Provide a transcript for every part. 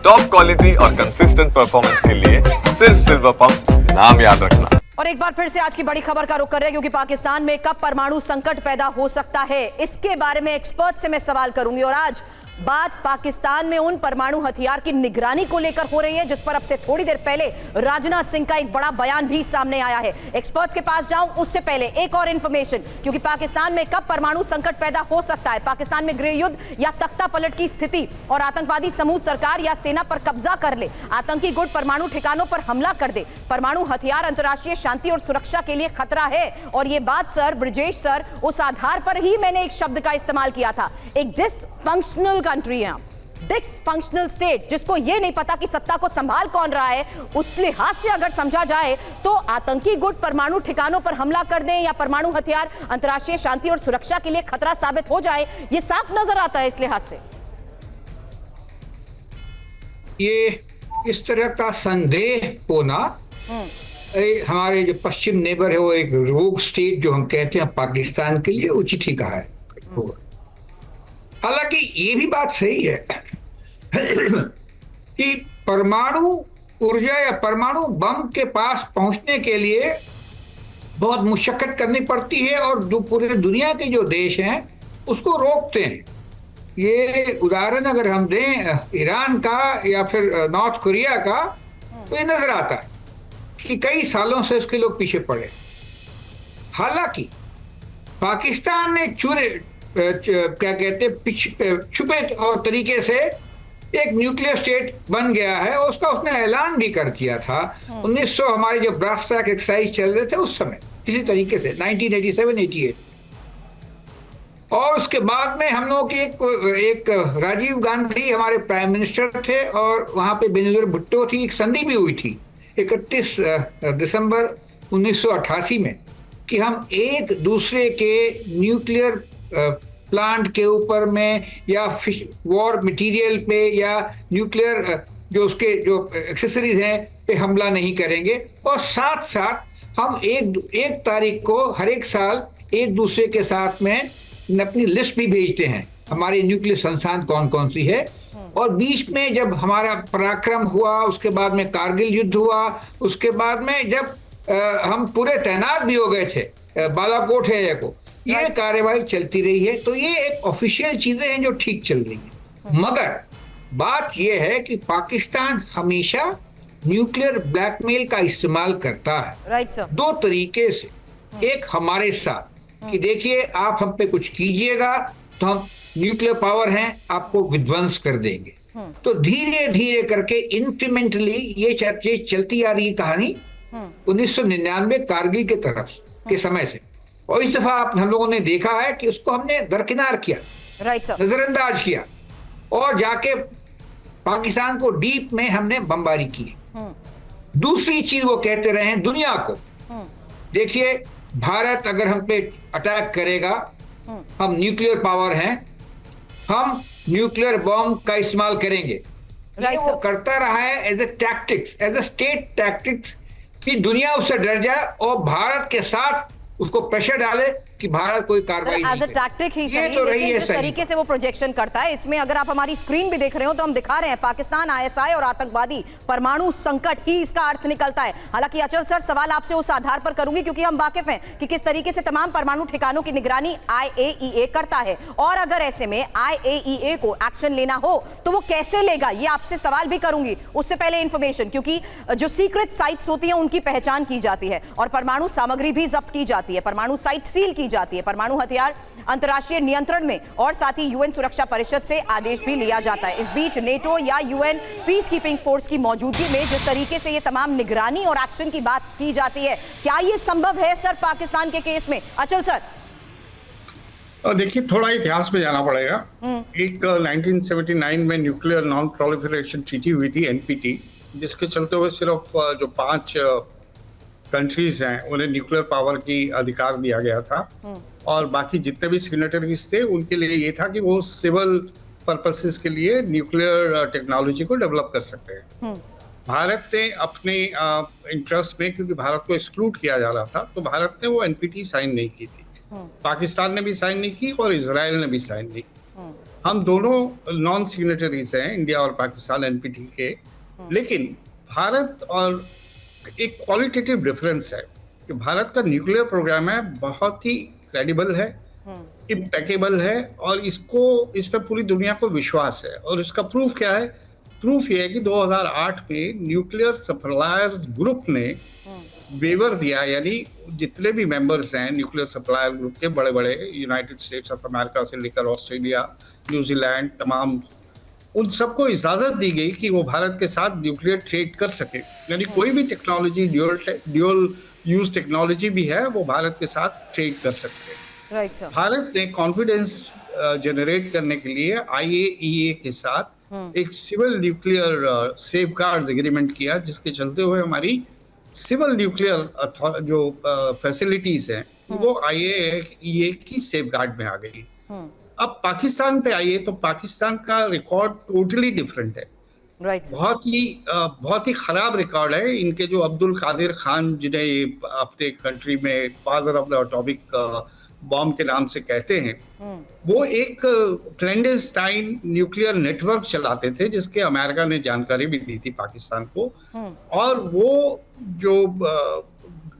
Top quality और consistent performance के लिए सिर्फ सिल्वर पंप नाम याद रखना। और एक बार फिर से आज की बड़ी खबर का रुख कर रहे हैं, क्योंकि पाकिस्तान में कब परमाणु संकट पैदा हो सकता है, इसके बारे में एक्सपर्ट से मैं सवाल करूंगी। और आज बात पाकिस्तान में उन परमाणु हथियार की निगरानी को लेकर हो रही है, जिस पर अब से थोड़ी देर पहले राजनाथ सिंह का एक बड़ा बयान भी सामने आया है। एक्सपर्ट्स के पास जाऊं उससे पहले एक और इंफॉर्मेशन, क्योंकि पाकिस्तान में कब परमाणु संकट पैदा हो सकता है, पाकिस्तान में गृह युद्ध या तख्ता पलट की स्थिति और आतंकवादी समूह सरकार या सेना पर कब्जा कर ले, आतंकी गुट परमाणु ठिकानों पर हमला कर दे, परमाणु हथियार अंतर्राष्ट्रीय शांति और सुरक्षा के लिए खतरा है। और ये बात सर ब्रजेश सर, उस आधार पर ही मैंने एक शब्द का इस्तेमाल किया था, एक डिसफंक्शनल कंट्री है, डिसफंक्शनल स्टेट, जिसको ये नहीं पता कि सत्ता को संभाल कौन रहा है। उस लिहाज से अगर समझा जाए तो आतंकी गुट परमाणु ठिकानों पर हमला कर दें या परमाणु हथियार अंतर्राष्ट्रीय शांति और सुरक्षा के लिए खतरा साबित हो जाए, ये साफ नजर आता है इस लिहाज से। ये इस तरह का संदेह होना हमारे जो पश्चिम नेबर है, वो एक रोग स्टेट जो हम कहते हैं पाकिस्तान के लिए, उचित ही कहा है। हालांकि ये भी बात सही है कि परमाणु ऊर्जा या परमाणु बम के पास पहुंचने के लिए बहुत मुशक्कत करनी पड़ती है और पूरे दुनिया के जो देश हैं उसको रोकते हैं। ये उदाहरण अगर हम दें ईरान का या फिर नॉर्थ कोरिया का, तो ये नजर आता है कि कई सालों से उसके लोग पीछे पड़े। हालांकि पाकिस्तान ने क्या कहते हैं छुपे और तरीके से एक न्यूक्लियर स्टेट बन गया है, और उसका उसने ऐलान भी कर दिया था 1900 हमारे जो ब्रास ट्रैक एक्सरसाइज चल रहे थे उस समय, किसी तरीके से 1987-88। और उसके बाद में हम लोगों की एक राजीव गांधी हमारे प्राइम मिनिस्टर थे और वहां पे बेनजीर भुट्टो थी, एक संधि भी हुई थी 31 दिसंबर 1988 में कि हम एक दूसरे के न्यूक्लियर प्लांट के ऊपर में या वॉर मटेरियल पे या न्यूक्लियर जो उसके जो एक्सेसरीज हैं पे हमला नहीं करेंगे। और साथ साथ हम एक तारीख को हर एक साल एक दूसरे के साथ में अपनी लिस्ट भी भेजते हैं, हमारे न्यूक्लियर संस्थान कौन कौन सी है। और बीच में जब हमारा पराक्रम हुआ, उसके बाद में कारगिल युद्ध हुआ, उसके बाद में जब हम पूरे तैनात भी हो गए थे बालाकोट है को, ये कार्यवाही चलती रही है। तो ये एक ऑफिशियल चीजें हैं जो ठीक चल रही हैं। मगर बात यह है कि पाकिस्तान हमेशा न्यूक्लियर ब्लैकमेल का इस्तेमाल करता है दो तरीके से। एक हमारे साथ कि देखिए आप हम पे कुछ कीजिएगा तो हम न्यूक्लियर पावर हैं, आपको विध्वंस कर देंगे। तो धीरे धीरे करके इंक्रीमेंटली ये चलती आ रही कहानी 1999 कारगिल के तरफ के समय से, और इस दफा हम लोगों ने देखा है कि उसको हमने दरकिनार किया, नजरअंदाज किया, और जाके पाकिस्तान को डीप में हमने बमबारी की। दूसरी चीज वो कहते रहे हैं दुनिया को, देखिए भारत अगर हम पे अटैक करेगा, हम न्यूक्लियर पावर हैं, हम न्यूक्लियर बॉम्ब का इस्तेमाल करेंगे। ये वो करता रहा है as a tactics, as a state tactics, कि दुनिया उससे डर जाए और भारत के साथ उसको प्रेशर डाले कि भारत कोई कार्रवाई नहीं करे। टैक्टिक ही सही, तो लेकिन जिस तरीके से वो प्रोजेक्शन करता है, इसमें अगर आप हमारी स्क्रीन भी देख रहे हो तो हम दिखा रहे हैं पाकिस्तान, आईएसआई और आतंकवादी परमाणु संकट ही इसका अर्थ निकलता है। हालांकि अचल सर सवाल आपसे उस आधार पर करूंगी क्योंकि हम वाकिफ हैं कि किस तरीके से तमाम परमाणु ठिकानों की निगरानी IAEA करता है, और अगर ऐसे में IAEA को एक्शन लेना हो तो वो कैसे लेगा, ये आपसे सवाल भी करूंगी। उससे पहले इंफॉर्मेशन, क्योंकि जो सीक्रेट साइट्स होती हैं उनकी पहचान की जाती है और परमाणु सामग्री भी जब्त की जाती है, परमाणु साइट सील की जाती है, परमाणु हथियार अंतर्राष्ट्रीय नियंत्रण में और साथ ही UN सुरक्षा परिषद से आदेश भी लिया जाता है। इस बीच नेटो या UN पीस कीपिंग फोर्स की मौजूदगी में जिस तरीके से ये तमाम निगरानी और एक्शन की बात की जाती है, क्या ये संभव है सर पाकिस्तान के केस में? अचल सर देखिए, थोड़ा इतिहास में जाना पड़ेगा। एक 1979 में न्यूक्लियर नॉन प्रोलिफरेशन ट्रीटी हुई थी, NPT, जिसके चलते हुए सिर्फ जो 5 कंट्रीज हैं उन्हें न्यूक्लियर पावर की अधिकार दिया गया था, और बाकी जितने भी सिग्नेटरीज थे उनके लिए ये था कि वो सिविल पर्पसेस के लिए न्यूक्लियर टेक्नोलॉजी को डेवलप कर सकते हैं। भारत ने अपने इंटरेस्ट में, क्योंकि भारत को एक्सक्लूड किया जा रहा था, तो भारत ने वो NPT साइन नहीं की थी। पाकिस्तान ने भी साइन नहीं की और इजराइल ने भी साइन नहीं की। हम दोनों नॉन सिग्नेटरीज हैं, इंडिया और पाकिस्तान एनपीटी के, लेकिन भारत और एक क्वालिटेटिव डिफरेंस है कि भारत का न्यूक्लियर प्रोग्राम है बहुत ही क्रेडिबल है, इम्पेकेबल है, और इस पर पूरी दुनिया को विश्वास है। और इसका प्रूफ क्या है? प्रूफ ये है कि 2008 में न्यूक्लियर सप्लायर्स ग्रुप ने वेवर दिया, यानी जितने भी मेंबर्स हैं न्यूक्लियर सप्लायर ग्रुप के बड़े बड़े, यूनाइटेड स्टेट्स ऑफ अमेरिका से लेकर ऑस्ट्रेलिया, न्यूजीलैंड, तमाम उन सबको इजाजत दी गई कि वो भारत के साथ न्यूक्लियर ट्रेड कर सके। यानी कोई भी टेक्नोलॉजी, ड्यूल यूज टेक्नोलॉजी भी है, वो भारत के साथ ट्रेड कर सकते हैं। Right sir. भारत ने कॉन्फिडेंस जनरेट करने के लिए IAEA के साथ एक सिविल न्यूक्लियर सेफगार्ड्स एग्रीमेंट किया, जिसके चलते हुए हमारी सिविल न्यूक्लियर जो फैसिलिटीज हैं वो IAEA की सेफगार्ड में आ गई। अब पाकिस्तान पे आइए तो पाकिस्तान का रिकॉर्ड टोटली डिफरेंट है। Right sir. बहुत ही खराब रिकॉर्ड है। इनके जो अब्दुल कादिर खान, जिन्हें ये अपने कंट्री में father of the atomic bomb के नाम से कहते हैं, वो एक क्लैंडस्टाइन न्यूक्लियर नेटवर्क चलाते थे, जिसके अमेरिका ने जानकारी भी दी थी पाकिस्तान को। और वो जो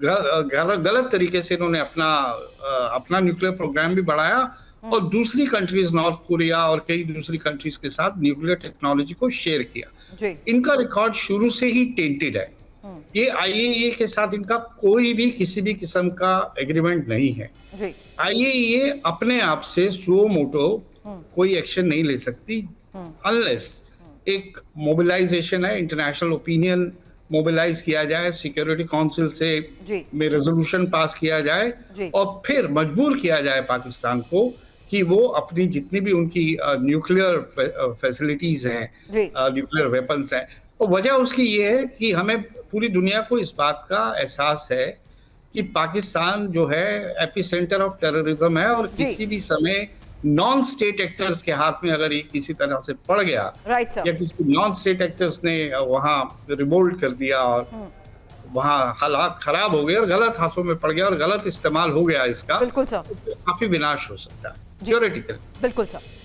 गलत तरीके से इन्होंने अपना न्यूक्लियर प्रोग्राम भी बढ़ाया और दूसरी कंट्रीज, नॉर्थ कोरिया और कई दूसरी कंट्रीज के साथ न्यूक्लियर टेक्नोलॉजी को शेयर किया। इनका रिकॉर्ड शुरू से ही टेंटेड है। ये IAEA के साथ इनका कोई भी किसी भी किस्म का एग्रीमेंट नहीं है। IAEA अपने आप से सो मोटो कोई एक्शन नहीं ले सकती अनलेस एक मोबिलाइजेशन है, इंटरनेशनल ओपिनियन मोबिलाइज किया जाए, सिक्योरिटी काउंसिल से में रेजोल्यूशन पास किया जाए और फिर मजबूर किया जाए पाकिस्तान को कि वो अपनी जितनी भी उनकी न्यूक्लियर फैसिलिटीज हैं, न्यूक्लियर वेपन्स हैं, और वजह उसकी ये है कि हमें पूरी दुनिया को इस बात का एहसास है कि पाकिस्तान जो है एपिसेंटर ऑफ टेररिज्म है, और किसी भी समय नॉन स्टेट एक्टर्स के हाथ में अगर ये किसी तरह से पड़ गया, या किसी नॉन स्टेट एक्टर्स ने वहां रिवोल्ट कर दिया और वहां हालात खराब हो गए और गलत हाथों में पड़ गया और गलत इस्तेमाल हो गया इसका, बिल्कुल सर, काफी विनाश हो सकता है थियोरेटिकल। बिल्कुल सर।